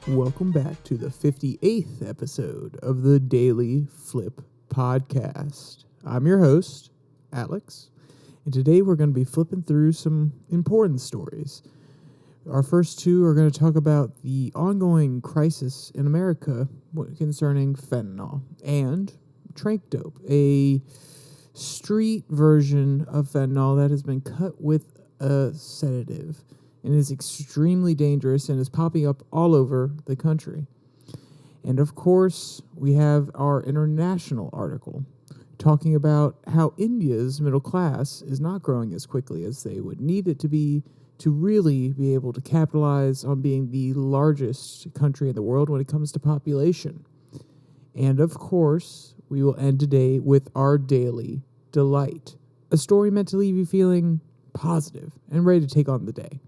Welcome back to the 58th episode of the DailyFlip podcast. I'm your host, Alex, and today we're going to be flipping through some important stories. Our first two are going to talk about the ongoing crisis in America concerning fentanyl and Tranq-Dope, a street version of fentanyl that has been cut with a sedative and is extremely dangerous and is popping up all over the country. And of course, we have our international article talking about how India's middle class is not growing as quickly as they would need it to be to really be able to capitalize on being the largest country in the world when it comes to population. And of course, we will end today with our daily delight, a story meant to leave you feeling positive and ready to take on the day.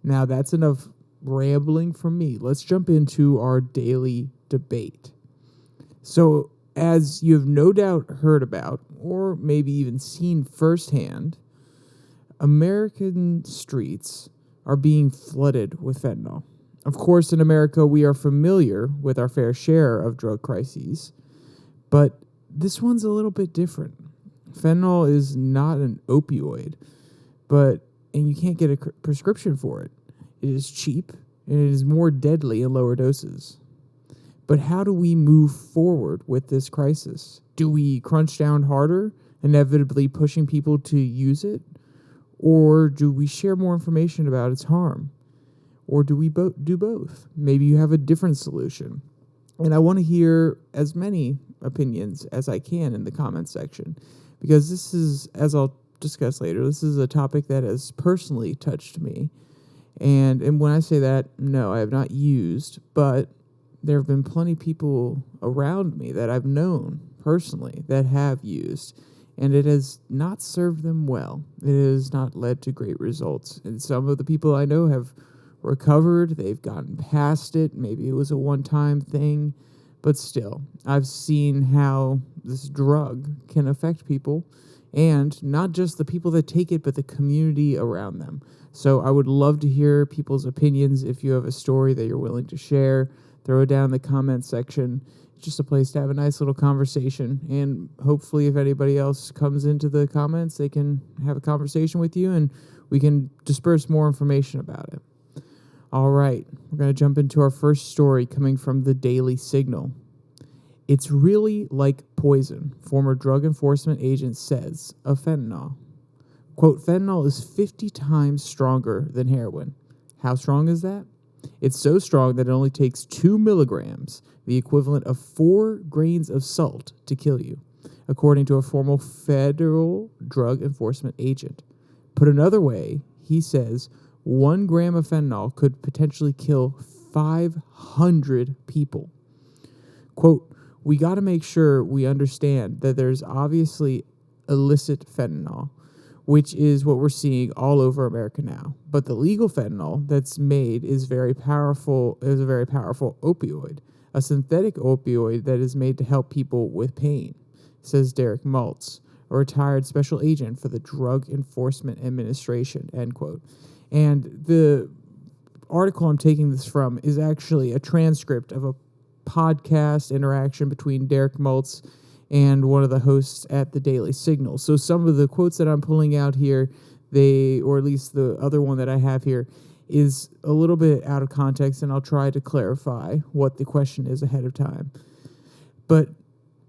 Now, that's enough rambling from me. Let's jump into our daily debate. So, as you've no doubt heard about, or maybe even seen firsthand, American streets are being flooded with fentanyl. Of course, in America, we are familiar with our fair share of drug crises, but this one's a little bit different. Fentanyl is not an opioid, and you can't get a prescription for it. It is cheap, and it is more deadly in lower doses. But how do we move forward with this crisis? Do we crunch down harder, inevitably pushing people to use it? Or do we share more information about its harm? Or do we do both? Maybe you have a different solution. And I want to hear as many opinions as I can in the comments section, because this is, as I'll discuss later, this is a topic that has personally touched me. And when I say that, no, I have not used, but there have been plenty of people around me that I've known personally that have used, and it has not served them well. It has not led to great results. And some of the people I know have recovered, they've gotten past it, maybe it was a one-time thing, but still, I've seen how this drug can affect people, and not just the people that take it, but the community around them. So I would love to hear people's opinions. If you have a story that you're willing to share, throw it down in the comment section. It's just a place to have a nice little conversation. And hopefully if anybody else comes into the comments, they can have a conversation with you and we can disperse more information about it. All right, we're going to jump into our first story coming from the Daily Signal. It's really like poison, former drug enforcement agent says of fentanyl. Quote, fentanyl is 50 times stronger than heroin. How strong is that? It's so strong that it only takes 2 milligrams, the equivalent of 4 grains of salt, to kill you, according to a former federal drug enforcement agent. Put another way, he says 1 gram of fentanyl could potentially kill 500 people. Quote, we got to make sure we understand that there's obviously illicit fentanyl, which is what we're seeing all over America now. But the legal fentanyl that's made is a very powerful opioid, a synthetic opioid that is made to help people with pain, says Derek Maltz, a retired special agent for the Drug Enforcement Administration, end quote. And the article I'm taking this from is actually a transcript of a podcast interaction between Derek Maltz and one of the hosts at the Daily Signal. So some of the quotes that I'm pulling out here, or at least the other one that I have here, is a little bit out of context, and I'll try to clarify what the question is ahead of time. But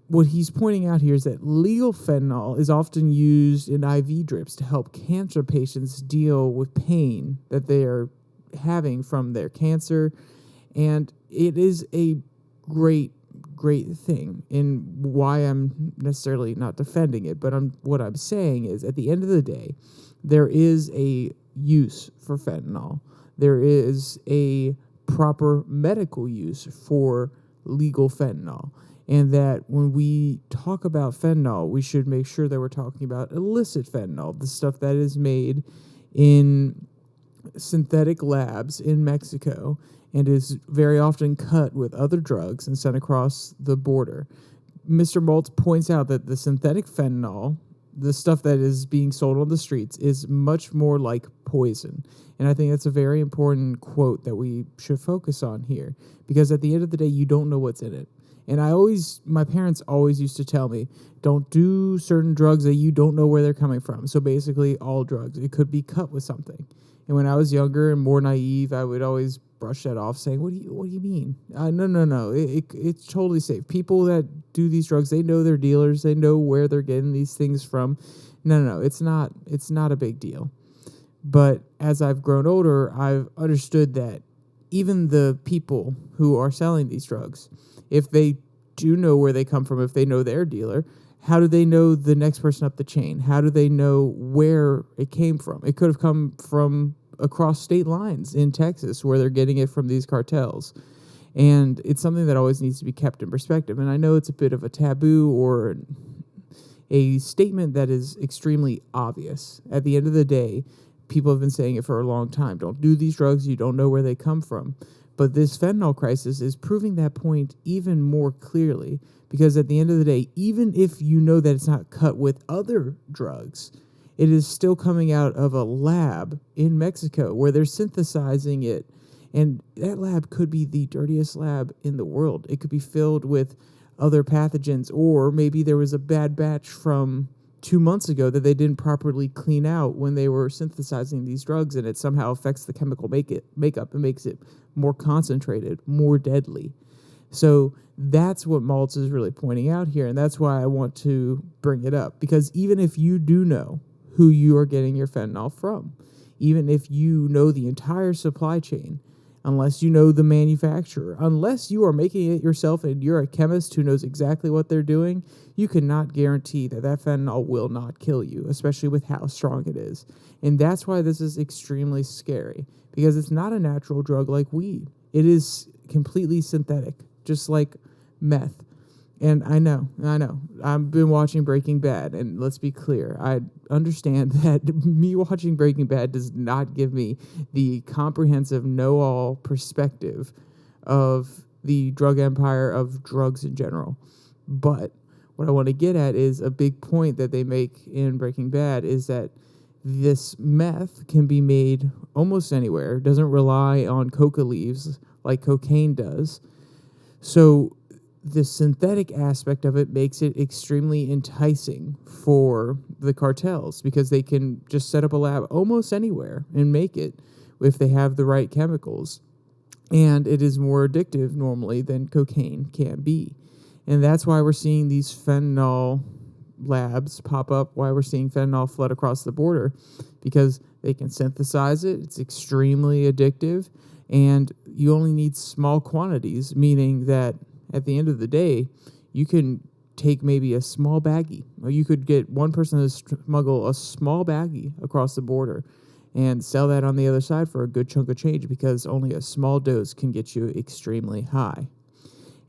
what he's pointing out here is that legal fentanyl is often used in IV drips to help cancer patients deal with pain that they are having from their cancer, and it is a great thing, and why I'm necessarily not defending it, but what I'm saying is, at the end of the day, there is a use for fentanyl. There is a proper medical use for legal fentanyl, and that when we talk about fentanyl, we should make sure that we're talking about illicit fentanyl, the stuff that is made in synthetic labs in Mexico and is very often cut with other drugs and sent across the border. Mr. Maltz points out that the synthetic fentanyl the stuff that is being sold on the streets is much more like poison. And I think that's a very important quote that we should focus on here, because at the end of the day, you don't know what's in it. And my parents always used to tell me, don't do certain drugs that you don't know where they're coming from. So basically all drugs, it could be cut with something. And when I was younger and more naive, I would always brush that off, saying, "What do you mean? No. It's totally safe. People that do these drugs, they know their dealers. They know where they're getting these things from. No. It's not a big deal." But as I've grown older, I've understood that even the people who are selling these drugs, if they do know where they come from, if they know their dealer, how do they know the next person up the chain? How do they know where it came from? It could have come from across state lines in Texas, where they're getting it from these cartels. And it's something that always needs to be kept in perspective. And I know it's a bit of a taboo or a statement that is extremely obvious. At the end of the day, people have been saying it for a long time. Don't do these drugs. You don't know where they come from. But this fentanyl crisis is proving that point even more clearly, because at the end of the day, even if you know that it's not cut with other drugs, it is still coming out of a lab in Mexico where they're synthesizing it. And that lab could be the dirtiest lab in the world. It could be filled with other pathogens, or maybe there was a bad batch from 2 months ago that they didn't properly clean out when they were synthesizing these drugs, and it somehow affects the chemical makeup and makes it more concentrated, more deadly. So that's what Maltz is really pointing out here, and that's why I want to bring it up, because even if you do know who you are getting your fentanyl from, even if you know the entire supply chain, unless you know the manufacturer, unless you are making it yourself and you're a chemist who knows exactly what they're doing, you cannot guarantee that fentanyl will not kill you, especially with how strong it is. And that's why this is extremely scary, because it's not a natural drug like weed. It is completely synthetic, just like meth. And I know. I've been watching Breaking Bad, and let's be clear. I understand that me watching Breaking Bad does not give me the comprehensive know-all perspective of the drug empire, of drugs in general. But what I want to get at is a big point that they make in Breaking Bad is that this meth can be made almost anywhere. It doesn't rely on coca leaves like cocaine does. So the synthetic aspect of it makes it extremely enticing for the cartels, because they can just set up a lab almost anywhere and make it if they have the right chemicals. And it is more addictive normally than cocaine can be. And that's why we're seeing these fentanyl labs pop up, why we're seeing fentanyl flood across the border, because they can synthesize it. It's extremely addictive, and you only need small quantities, meaning that at the end of the day, you can take maybe a small baggie, or you could get one person to smuggle a small baggie across the border and sell that on the other side for a good chunk of change, because only a small dose can get you extremely high.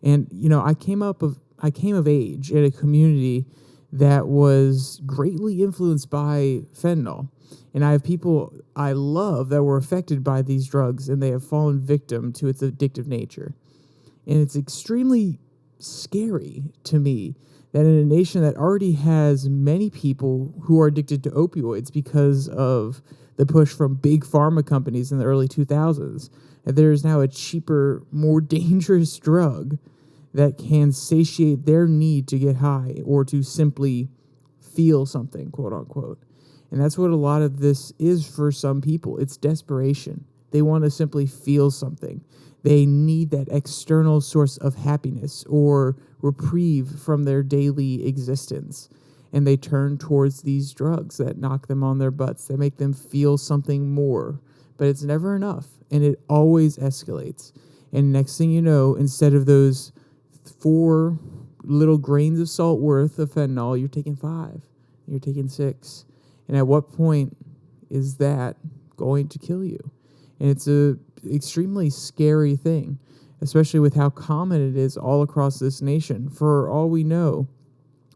And, I came of age in a community that was greatly influenced by fentanyl. And I have people I love that were affected by these drugs, and they have fallen victim to its addictive nature. And it's extremely scary to me that in a nation that already has many people who are addicted to opioids because of the push from big pharma companies in the early 2000s, that there is now a cheaper, more dangerous drug that can satiate their need to get high or to simply feel something, quote unquote. And that's what a lot of this is for some people. It's desperation. They want to simply feel something. They need that external source of happiness or reprieve from their daily existence. And they turn towards these drugs that knock them on their butts. They make them feel something more. But it's never enough. And it always escalates. And next thing you know, instead of those 4 little grains of salt worth of fentanyl, you're taking 5. You're taking 6. And at what point is that going to kill you? And it's a extremely scary thing, especially with how common it is all across this nation. For all we know,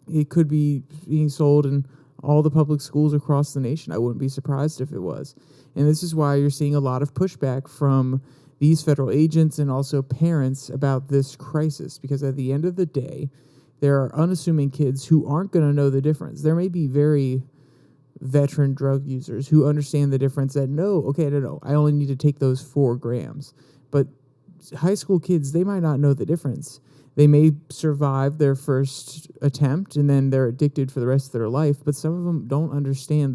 it could be being sold in all the public schools across the nation. I wouldn't be surprised if it was. And this is why you're seeing a lot of pushback from these federal agents and also parents about this crisis, because at the end of the day, There are unassuming kids who aren't going to know the difference. There may be very veteran drug users who understand the difference that, no, I only need to take those 4 grams. But high school kids, they might not know the difference. They may survive their first attempt and then they're addicted for the rest of their life, but some of them don't understand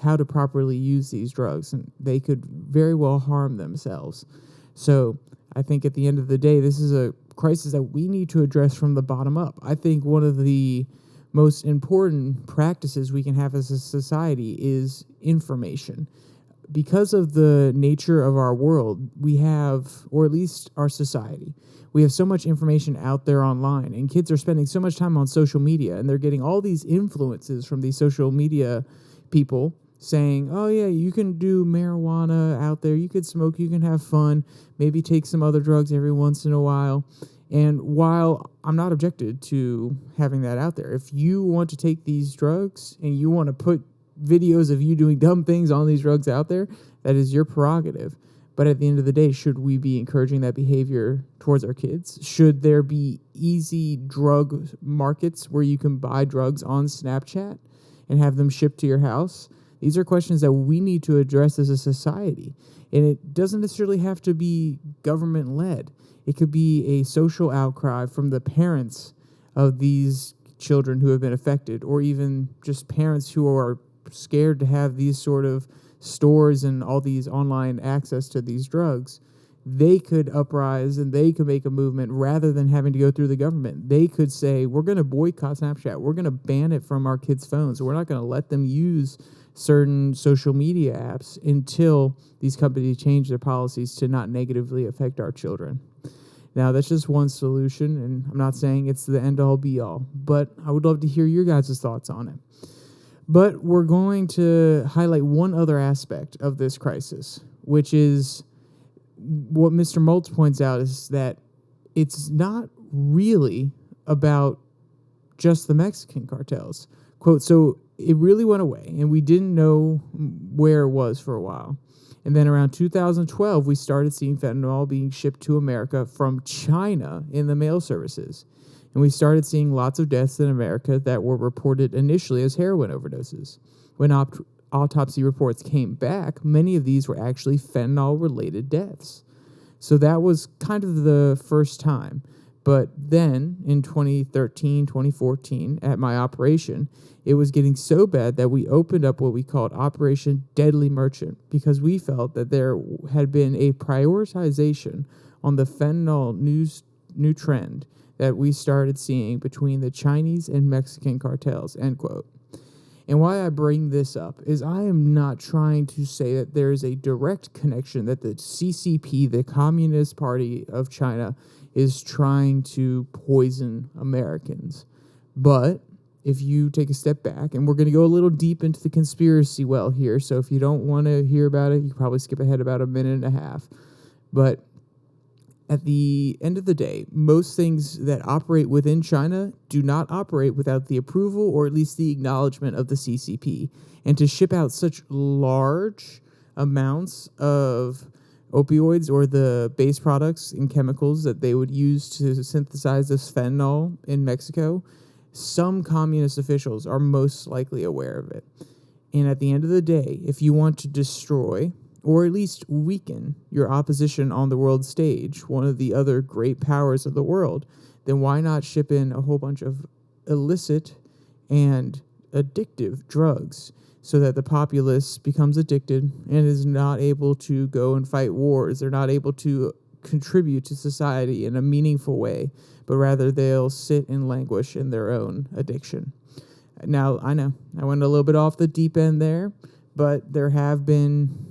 how to properly use these drugs, and they could very well harm themselves. So I think at the end of the day, this is a crisis that we need to address from the bottom up. I think one of the most important practices we can have as a society is information. Because of the nature of our world, we have, or at least our society, we have so much information out there online, and kids are spending so much time on social media, and they're getting all these influences from these social media people saying, oh yeah, you can do marijuana out there, you can smoke, you can have fun, maybe take some other drugs every once in a while. And while I'm not objected to having that out there, if you want to take these drugs and you want to put videos of you doing dumb things on these drugs out there, that is your prerogative. But at the end of the day, should we be encouraging that behavior towards our kids? Should there be easy drug markets where you can buy drugs on Snapchat and have them shipped to your house? These are questions that we need to address as a society. And it doesn't necessarily have to be government-led. It could be a social outcry from the parents of these children who have been affected, or even just parents who are scared to have these sort of stores and all these online access to these drugs. They could uprise and they could make a movement rather than having to go through the government. They could say, we're going to boycott Snapchat. We're going to ban it from our kids' phones. We're not going to let them use certain social media apps until these companies change their policies to not negatively affect our children. Now, that's just one solution, and I'm not saying it's the end-all, be-all, but I would love to hear your guys' thoughts on it. But we're going to highlight one other aspect of this crisis, which is what Mr. Maltz points out, is that it's not really about just the Mexican cartels. Quote, so it really went away, and we didn't know where it was for a while. And then around 2012, we started seeing fentanyl being shipped to America from China in the mail services. And we started seeing lots of deaths in America that were reported initially as heroin overdoses. When autopsy reports came back, many of these were actually fentanyl-related deaths. So that was kind of the first time. But then, in 2013, 2014, at my operation, it was getting so bad that we opened up what we called Operation Deadly Merchant, because we felt that there had been a prioritization on the fentanyl new trend that we started seeing between the Chinese and Mexican cartels, end quote. And why I bring this up is I am not trying to say that there is a direct connection that the CCP, the Communist Party of China, is trying to poison Americans. But if you take a step back, and we're going to go a little deep into the conspiracy well here, so if you don't want to hear about it, you can probably skip ahead about a minute and a half. But at the end of the day, most things that operate within China do not operate without the approval or at least the acknowledgement of the CCP. And to ship out such large amounts of opioids or the base products and chemicals that they would use to synthesize this fentanyl in Mexico, some communist officials are most likely aware of it. And at the end of the day, if you want to destroy or at least weaken your opposition on the world stage, one of the other great powers of the world, then why not ship in a whole bunch of illicit and addictive drugs so that the populace becomes addicted and is not able to go and fight wars? They're not able to contribute to society in a meaningful way, but rather they'll sit and languish in their own addiction. Now, I know I went a little bit off the deep end there, but there have been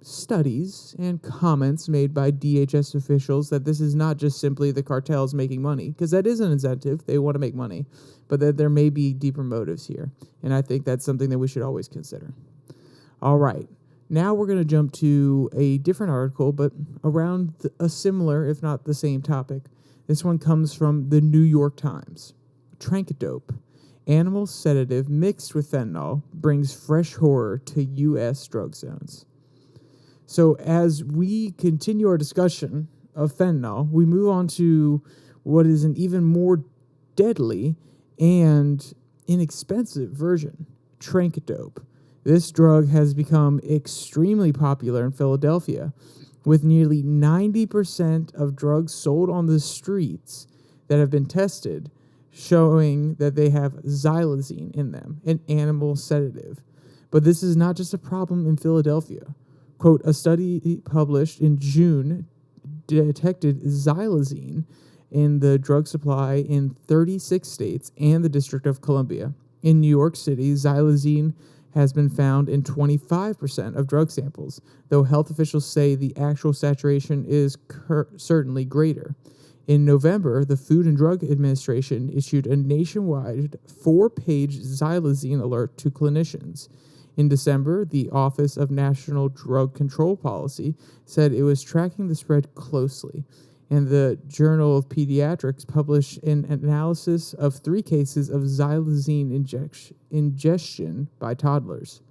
studies and comments made by DHS officials that this is not just simply the cartels making money, because that is an incentive. They want to make money, but that there may be deeper motives here. And I think that's something that we should always consider. All right. Now we're going to jump to a different article, but around a similar, if not the same topic. This one comes from the New York Times. Tranq-Dope, animal sedative mixed with fentanyl, brings fresh horror to U.S. drug zones. So as we continue our discussion of fentanyl, we move on to what is an even more deadly and inexpensive version, Tranq-Dope. This drug has become extremely popular in Philadelphia, with nearly 90% of drugs sold on the streets that have been tested showing that they have xylazine in them, an animal sedative. But this is not just a problem in Philadelphia. Quote, a study published in June detected xylazine in the drug supply in 36 states and the District of Columbia. In New York City, xylazine has been found in 25% of drug samples, though health officials say the actual saturation is certainly greater. In November, the Food and Drug Administration issued a nationwide 4-page xylazine alert to clinicians. In December, the Office of National Drug Control Policy said it was tracking the spread closely, and the Journal of Pediatrics published an analysis of 3 cases of xylazine ingestion by toddlers.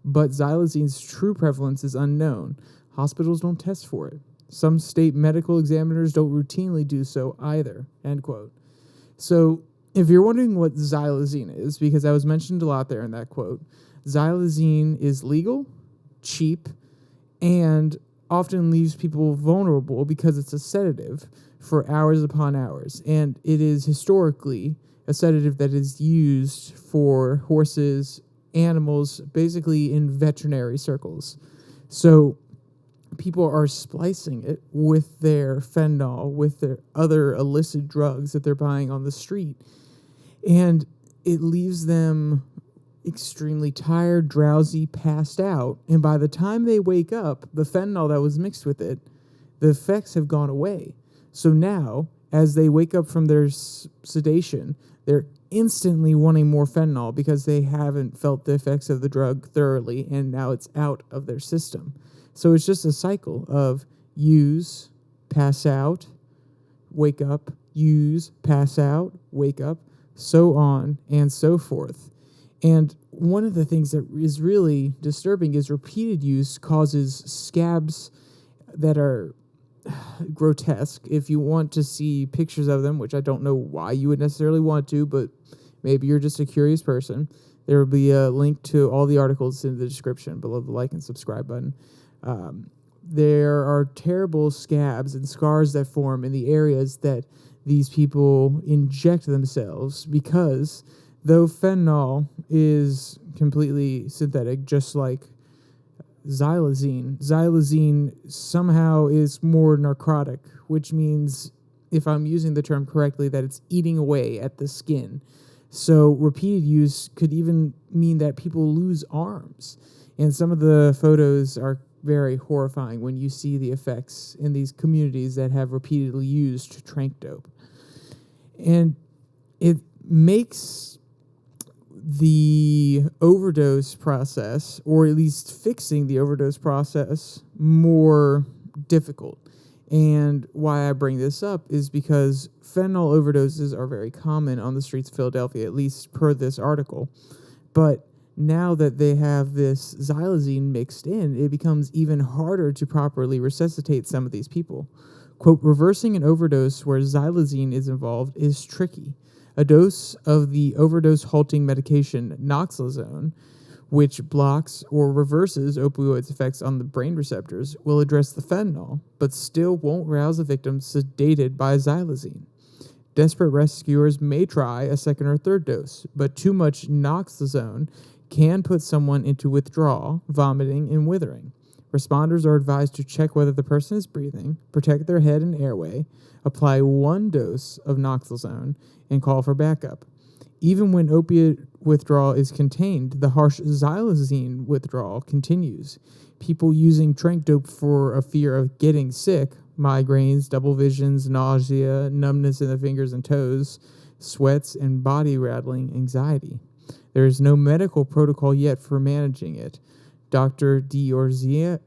But xylazine's true prevalence is unknown. Hospitals don't test for it. Some state medical examiners don't routinely do so either, end quote. So if you're wondering what xylazine is, because that was mentioned a lot there in that quote, xylazine is legal, cheap, and often leaves people vulnerable because it's a sedative for hours upon hours. And it is historically a sedative that is used for horses, animals, basically in veterinary circles. So people are splicing it with their fentanyl, with their other illicit drugs that they're buying on the street. And it leaves them extremely tired, drowsy, passed out. And by the time they wake up, the fentanyl that was mixed with it, the effects have gone away. So now, as they wake up from their sedation, they're instantly wanting more fentanyl because they haven't felt the effects of the drug thoroughly, and now it's out of their system. So it's just a cycle of use, pass out, wake up, use, pass out, wake up, so on and so forth. And one of the things that is really disturbing is repeated use causes scabs that are grotesque. If you want to see pictures of them, which I don't know why you would necessarily want to, but maybe you're just a curious person, there will be a link to all the articles in the description below the like and subscribe button. There are terrible scabs and scars that form in the areas that these people inject themselves because though fentanyl is completely synthetic, just like xylazine somehow is more narcotic, which means, if I'm using the term correctly, that it's eating away at the skin. So repeated use could even mean that people lose arms. And some of the photos are very horrifying when you see the effects in these communities that have repeatedly used Tranq-Dope. And it makes the overdose process, or at least fixing the overdose process, more difficult. And why I bring this up is because fentanyl overdoses are very common on the streets of Philadelphia, at least per this article. But now that they have this xylazine mixed in, it becomes even harder to properly resuscitate some of these people. Quote, reversing an overdose where xylazine is involved is tricky. A dose of the overdose halting medication naloxone, which blocks or reverses opioids' effects on the brain receptors, will address the fentanyl, but still won't rouse the victim sedated by xylazine. Desperate rescuers may try a second or third dose, but too much naloxone can put someone into withdrawal, vomiting, and withering. Responders are advised to check whether the person is breathing, protect their head and airway, apply 1 dose of naloxone, and call for backup. Even when opiate withdrawal is contained, the harsh xylazine withdrawal continues. People using Tranq-Dope for a fear of getting sick, migraines, double visions, nausea, numbness in the fingers and toes, sweats, and body rattling anxiety. There is no medical protocol yet for managing it. Dr. D'Orazio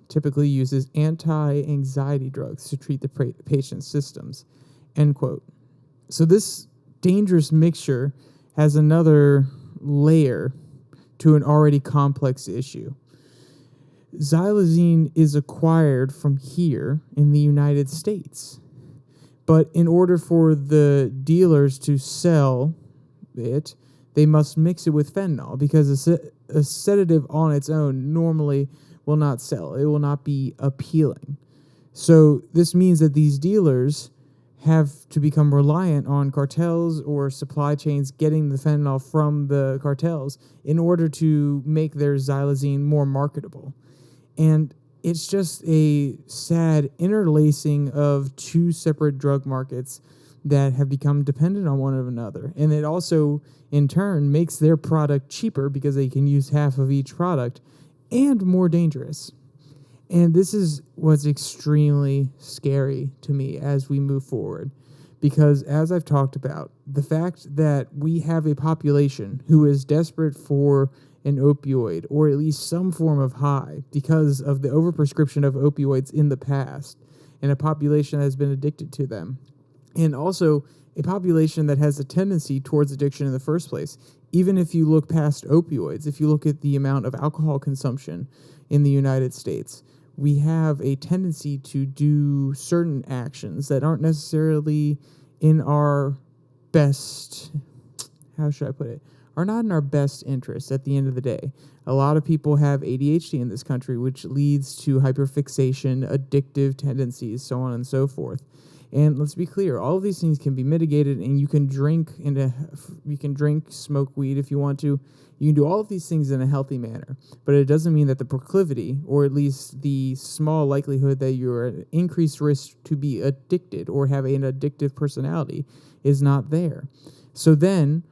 typically uses anti-anxiety drugs to treat the patient's symptoms, end quote. So this dangerous mixture has another layer to an already complex issue. Xylazine is acquired from here in the United States, But in order for the dealers to sell it, they must mix it with fentanyl, because a sedative on its own normally will not sell. It will not be appealing. So this means that these dealers have to become reliant on cartels or supply chains getting the fentanyl from the cartels in order to make their xylazine more marketable. And it's just a sad interlacing of two separate drug markets that have become dependent on one another. And it also, in turn, makes their product cheaper because they can use half of each product, and more dangerous. And this is what's extremely scary to me as we move forward. Because as I've talked about, the fact that we have a population who is desperate for an opioid, or at least some form of high, because of the overprescription of opioids in the past, and a population that has been addicted to them, and also a population that has a tendency towards addiction in the first place. Even if you look past opioids, if you look at the amount of alcohol consumption in the United States, we have a tendency to do certain actions that aren't necessarily in our best, how should I put it, are not in our best interest at the end of the day. A lot of people have ADHD in this country, which leads to hyperfixation, addictive tendencies, so on and so forth. And let's be clear, all of these things can be mitigated, and you can smoke weed if you want to. You can do all of these things in a healthy manner, but it doesn't mean that the proclivity, or at least the small likelihood that you're at increased risk to be addicted or have an addictive personality, is not there. So then,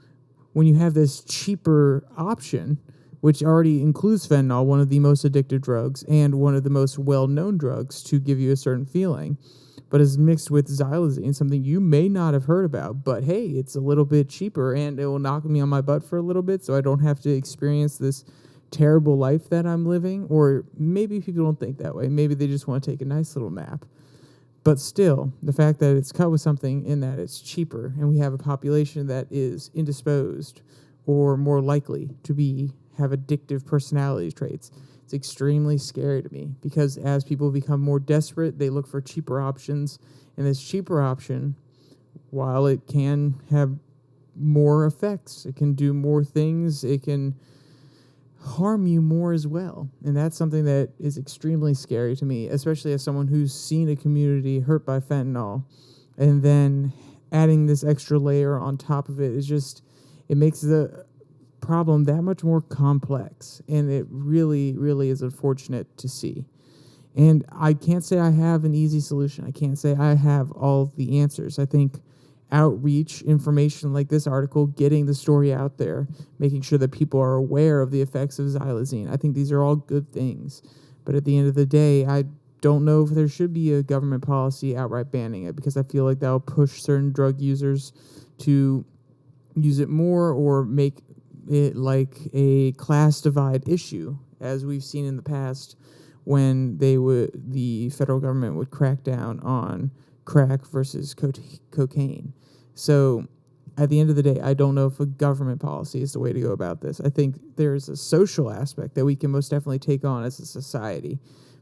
when you have this cheaper option, which already includes fentanyl, one of the most addictive drugs and one of the most well-known drugs to give you a certain feeling, but is mixed with xylazine, something you may not have heard about, but hey, it's a little bit cheaper and it will knock me on my butt for a little bit so I don't have to experience this terrible life that I'm living. Or maybe people don't think that way. Maybe they just want to take a nice little nap. But still, the fact that it's cut with something in that it's cheaper, and we have a population that is indisposed or more likely to have addictive personality traits, it's extremely scary to me, because as people become more desperate, they look for cheaper options. And this cheaper option, while it can have more effects, it can do more things, it can harm you more as well. And that's something that is extremely scary to me, especially as someone who's seen a community hurt by fentanyl. And then adding this extra layer on top of it is just, it makes the problem that much more complex, and it really, really is unfortunate to see. And I can't say I have an easy solution. I can't say I have all the answers. I think outreach, information like this article, getting the story out there, making sure that people are aware of the effects of xylazine, I think these are all good things. But at the end of the day, I don't know if there should be a government policy outright banning it, because I feel like that will push certain drug users to use it more, or make it like a class divide issue, as we've seen in the past when the federal government would crack down on crack versus cocaine. So at the end of the day, I don't know if a government policy is the way to go about this. I think there's a social aspect that we can most definitely take on as a society,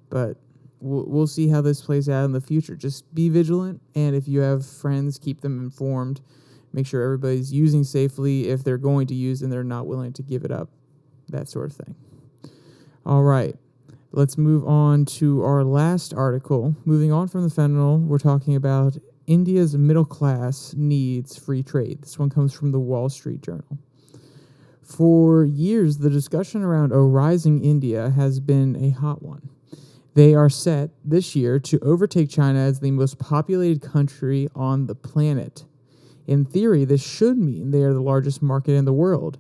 but we'll see how this plays out in the future. Just be vigilant, and if you have friends, keep them informed. Make sure everybody's using safely if they're going to use and they're not willing to give it up, that sort of thing. All right, let's move on to our last article. Moving on from the fentanyl, we're talking about India's middle class needs free trade. This one comes from the Wall Street Journal. For years, the discussion around a rising India has been a hot one. They are set this year to overtake China as the most populated country on the planet. In theory, this should mean they are the largest market in the world,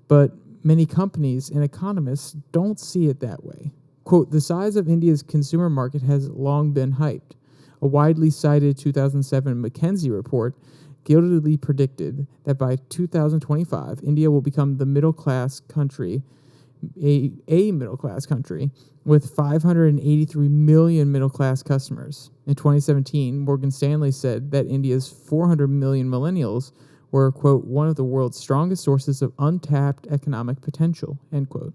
but many companies and economists don't see it that way. Quote, the size of India's consumer market has long been hyped. A widely cited 2007 McKinsey report guiltily predicted that by 2025, India will become the middle-class country, a middle-class country, with 583 million middle-class customers. In 2017, Morgan Stanley said that India's 400 million millennials were, quote, one of the world's strongest sources of untapped economic potential, end quote.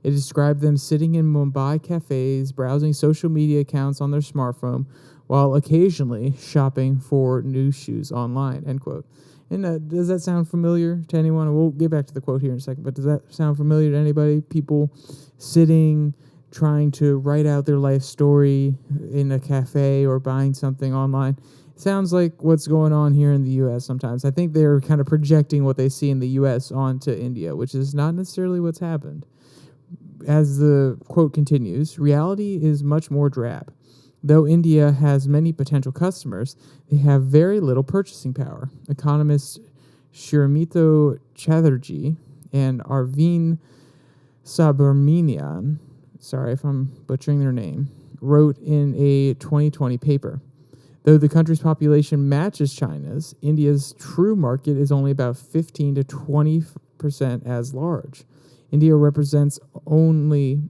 It described them sitting in Mumbai cafes, browsing social media accounts on their smartphone, while occasionally shopping for new shoes online, end quote. And does that sound familiar to anyone? We'll get back to the quote here in a second, but does that sound familiar to anybody? People sitting, trying to write out their life story in a cafe or buying something online. Sounds like what's going on here in the U.S. sometimes. I think they're kind of projecting what they see in the U.S. onto India, which is not necessarily what's happened. As the quote continues, reality is much more drab. Though India has many potential customers, they have very little purchasing power. Economists Shiramito Chatterjee and Arvind Subramanian, sorry if I'm butchering their name, wrote in a 2020 paper. Though the country's population matches China's, India's true market is only about 15 to 20% as large. India represents only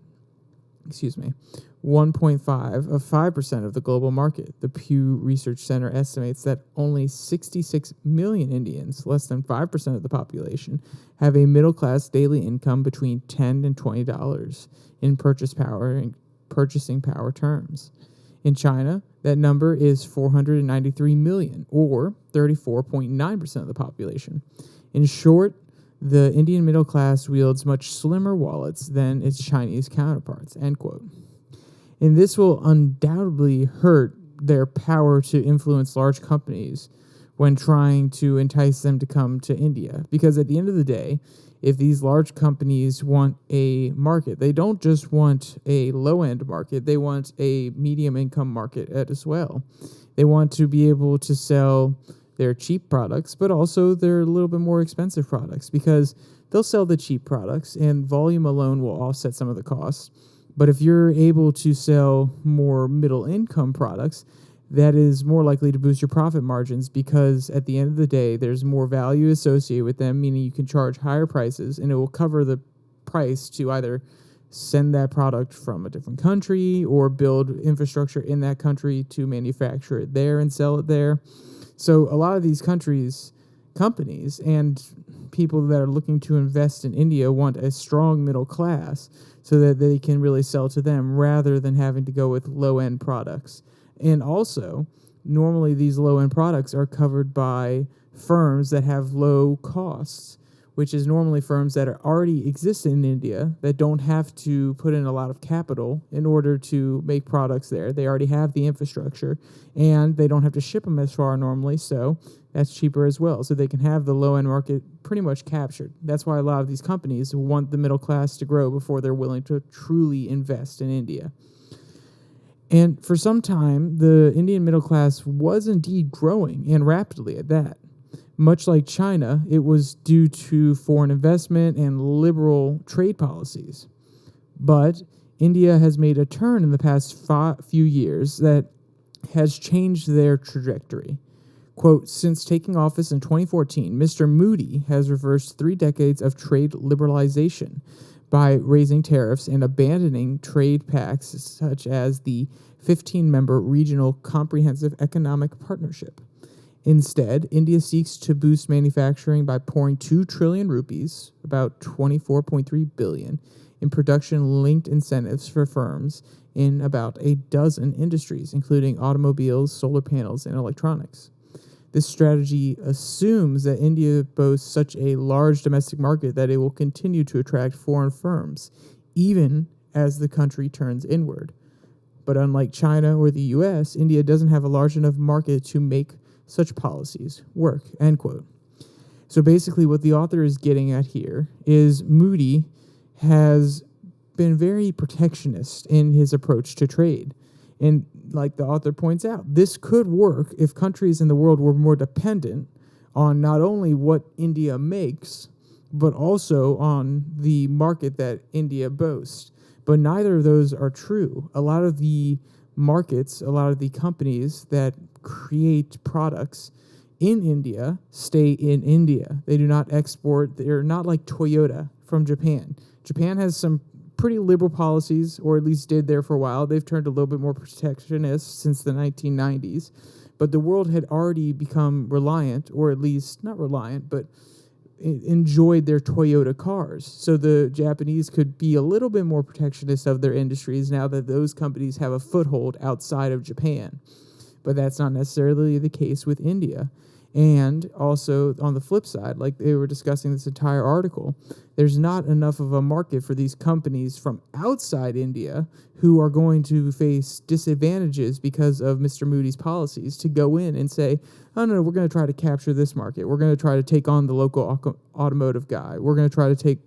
1.5 of 5% of the global market. The Pew Research Center estimates that only 66 million Indians, less than 5% of the population, have a middle-class daily income between $10 and $20 in purchasing power terms. In China, that number is 493 million, or 34.9% of the population. In short, the Indian middle class wields much slimmer wallets than its Chinese counterparts, end quote. And this will undoubtedly hurt their power to influence large companies when trying to entice them to come to India. Because at the end of the day, if these large companies want a market, they don't just want a low-end market, they want a medium-income market as well. They want to be able to sell their cheap products, but also their a little bit more expensive products, because they'll sell the cheap products and volume alone will offset some of the costs. But if you're able to sell more middle-income products, that is more likely to boost your profit margins, because at the end of the day, there's more value associated with them, meaning you can charge higher prices, and it will cover the price to either send that product from a different country or build infrastructure in that country to manufacture it there and sell it there. So a lot of these companies, and people that are looking to invest in India want a strong middle class so that they can really sell to them rather than having to go with low-end products. And also, normally these low-end products are covered by firms that have low costs, which is normally firms that are already exist in India that don't have to put in a lot of capital in order to make products there. They already have the infrastructure, and they don't have to ship them as far normally, so that's cheaper as well. So they can have the low-end market pretty much captured. That's why a lot of these companies want the middle class to grow before they're willing to truly invest in India. And for some time, the Indian middle class was indeed growing, and rapidly at that. Much like China, it was due to foreign investment and liberal trade policies. But India has made a turn in the past few years that has changed their trajectory. Quote, since taking office in 2014, Mr. Modi has reversed 3 decades of trade liberalization by raising tariffs and abandoning trade pacts such as the 15-member Regional Comprehensive Economic Partnership. Instead, India seeks to boost manufacturing by pouring 2 trillion rupees, about 24.3 billion, in production-linked incentives for firms in about a dozen industries, including automobiles, solar panels, and electronics. This strategy assumes that India boasts such a large domestic market that it will continue to attract foreign firms, even as the country turns inward. But unlike China or the U.S., India doesn't have a large enough market to make such policies work, end quote. So basically what the author is getting at here is Modi has been very protectionist in his approach to trade. And like the author points out, this could work if countries in the world were more dependent on not only what India makes, but also on the market that India boasts. But neither of those are true. A lot of the markets, a lot of the companies that create products in India stay in India. They do not export. They're not like Toyota from Japan. Japan has some pretty liberal policies, or at least did there for a while. They've turned a little bit more protectionist since the 1990s. But the world had already become reliant, or at least not reliant, but enjoyed their Toyota cars. So the Japanese could be a little bit more protectionist of their industries now that those companies have a foothold outside of Japan. But that's not necessarily the case with India. And also on the flip side, like they were discussing this entire article, there's not enough of a market for these companies from outside India who are going to face disadvantages because of Mr. Moody's policies to go in and say, oh, no, we're going to try to capture this market. We're going to try to take on the local automotive guy. We're going to try to take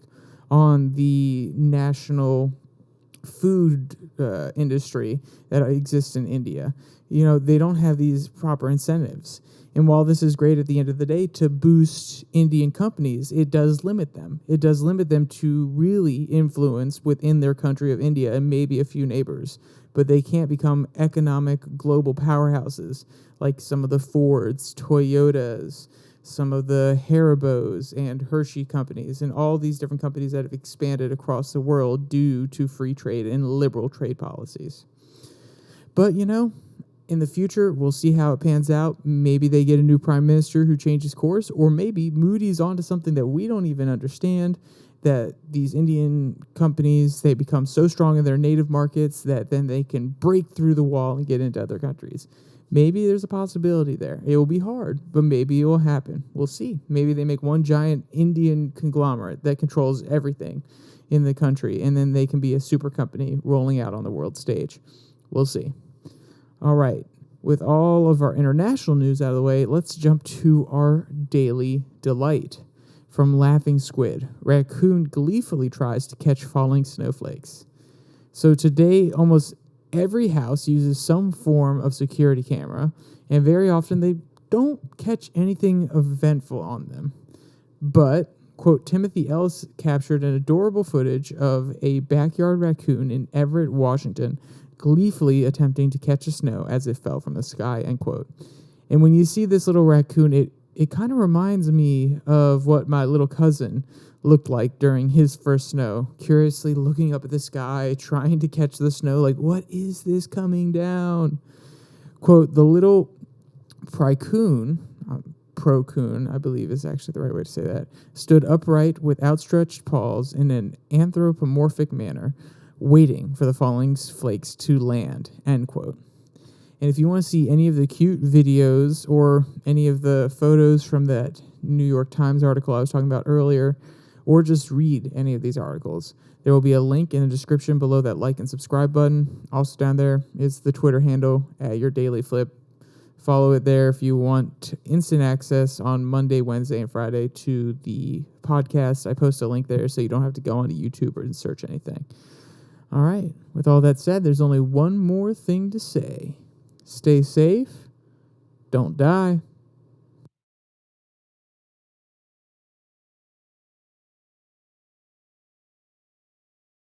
on the national food industry that exists in India. You know, they don't have these proper incentives. And while this is great at the end of the day to boost Indian companies, it does limit them. It does limit them to really influence within their country of India and maybe a few neighbors. But they can't become economic global powerhouses like some of the Fords, Toyotas, some of the Haribos and Hershey companies, and all these different companies that have expanded across the world due to free trade and liberal trade policies. But, you know, in the future, we'll see how it pans out. Maybe they get a new prime minister who changes course, or maybe Moody's onto something that we don't even understand, that these Indian companies, they become so strong in their native markets that then they can break through the wall and get into other countries. Maybe there's a possibility there. It will be hard, but maybe it will happen. We'll see. Maybe they make one giant Indian conglomerate that controls everything in the country, and then they can be a super company rolling out on the world stage. We'll see. All right, with all of our international news out of the way, let's jump to our daily delight. From Laughing Squid, raccoon gleefully tries to catch falling snowflakes. So today, almost every house uses some form of security camera, and very often they don't catch anything eventful on them. But, quote, Timothy Ellis captured an adorable footage of a backyard raccoon in Everett, Washington, gleefully attempting to catch a snow as it fell from the sky, end quote. And when you see this little raccoon, it kind of reminds me of what my little cousin looked like during his first snow, curiously looking up at the sky, trying to catch the snow, like, what is this coming down? Quote, the little procoon, I believe is actually the right way to say that, stood upright with outstretched paws in an anthropomorphic manner, waiting for the falling flakes to land, end quote. And if you want to see any of the cute videos or any of the photos from that New York Times article I was talking about earlier, or just read any of these articles, there will be a link in the description below that like and subscribe button. Also down there is the Twitter handle at your DailyFlip. Follow it there if you want instant access on Monday, Wednesday, and Friday to the podcast. I post a link there so you don't have to go onto YouTube or search anything. All right, with all that said, there's only one more thing to say. Stay safe, don't die.